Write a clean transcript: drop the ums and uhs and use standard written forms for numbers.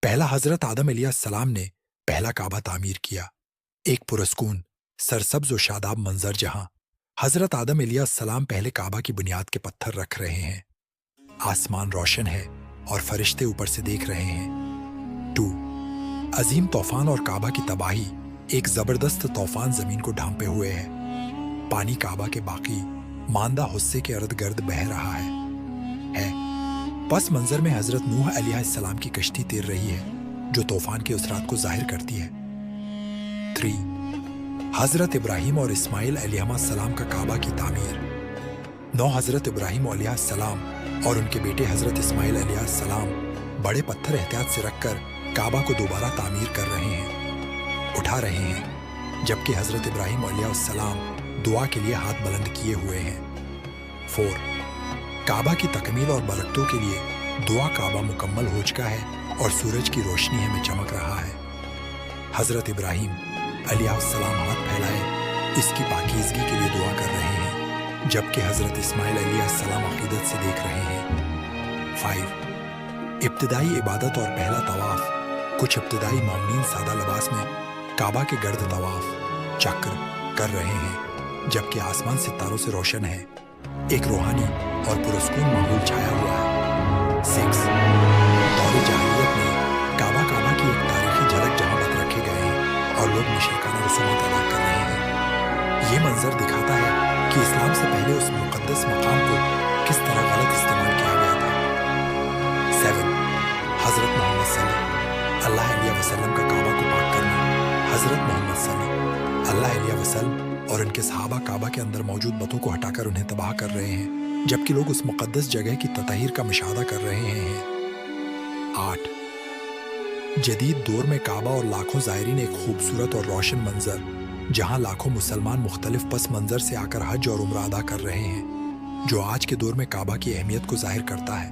پہلا حضرت آدم علیہ السلام نے پہلا کعبہ تعمیر کیا، ایک پرسکون سرسبز و شاداب منظر جہاں حضرت آدم علیہ السلام پہلے کعبہ کی بنیاد کے پتھر رکھ رہے ہیں۔ آسمان روشن ہے اور فرشتے اوپر سے دیکھ رہے ہیں۔ 2 عظیم طوفان اور کعبہ کی تباہی، ایک زبردست طوفان زمین کو ڈھانپے ہوئے ہے۔ پانی کعبہ کے باقی ماندہ حصے کے ارد گرد بہہ رہا ہے۔ پس منظر میں حضرت نوح علیہ السلام کی کشتی تیر رہی ہے جو طوفان کے اثرات کو ظاہر کرتی ہے۔ 3 حضرت ابراہیم اور اسماعیل علیہ السلام کا کعبہ کی تعمیر۔ 9 حضرت ابراہیم علیہ السلام اور ان کے بیٹے حضرت اسماعیل علیہ السلام بڑے پتھر احتیاط سے رکھ کر کعبہ کو دوبارہ تعمیر کر رہے ہیں، اٹھا رہے ہیں، جبکہ حضرت ابراہیم علیہ السلام دعا کے لیے ہاتھ بلند کیے ہوئے ہیں۔ 4 کعبہ کی تکمیل اور برکتوں کے لیے دعا۔ کعبہ مکمل ہو چکا ہے اور سورج کی روشنی ہمیں چمک رہا ہے۔ حضرت ابراہیم علیہ السلام ہاتھ پھیلائے اس کی پاکیزگی کے لیے دعا کر رہے ہیں، جبکہ حضرت اسماعیل علیہ السلام عقیدت سے دیکھ رہے ہیں۔ 5 ابتدائی عبادت اور پہلا طواف۔ کچھ ابتدائی مومنین سادہ لباس میں کعبہ کے گرد طواف چکر کر رہے ہیں، جبکہ آسمان ستاروں سے روشن ہے، ایک روحانی اور پرسکون ماحول چھایا ہوا ہے۔ 6 دور جاہلیت میں کعبہ کی ایک تاریخی جھلک جہاں بت رکھے گئے ہیں اور لوگ مشرکانہ رسومات ادا کر رہے ہیں۔ یہ منظر دکھاتا ہے کہ اسلام سے پہلے اس مقدس مقام کو کس طرح غلط استعمال کیا گیا تھا۔ 7 حضرت محمد صلی اللہ علیہ وسلم کا کعبہ کو پاک کرنا۔ حضرت محمد صلی اللہ علیہ وسلم اور ان کے صحابہ کعبہ کے اندر موجود بتوں کو ہٹا کر انہیں تباہ کر رہے ہیں، جبکہ لوگ اس مقدس جگہ کی تطہیر کا مشاہدہ کر رہے ہیں۔ 8 جدید دور میں کعبہ اور لاکھوں زائرین ایک خوبصورت اور روشن منظر، جہاں لاکھوں مسلمان مختلف پس منظر سے آ کر حج اور عمرہ ادا کر رہے ہیں، جو آج کے دور میں کعبہ کی اہمیت کو ظاہر کرتا ہے۔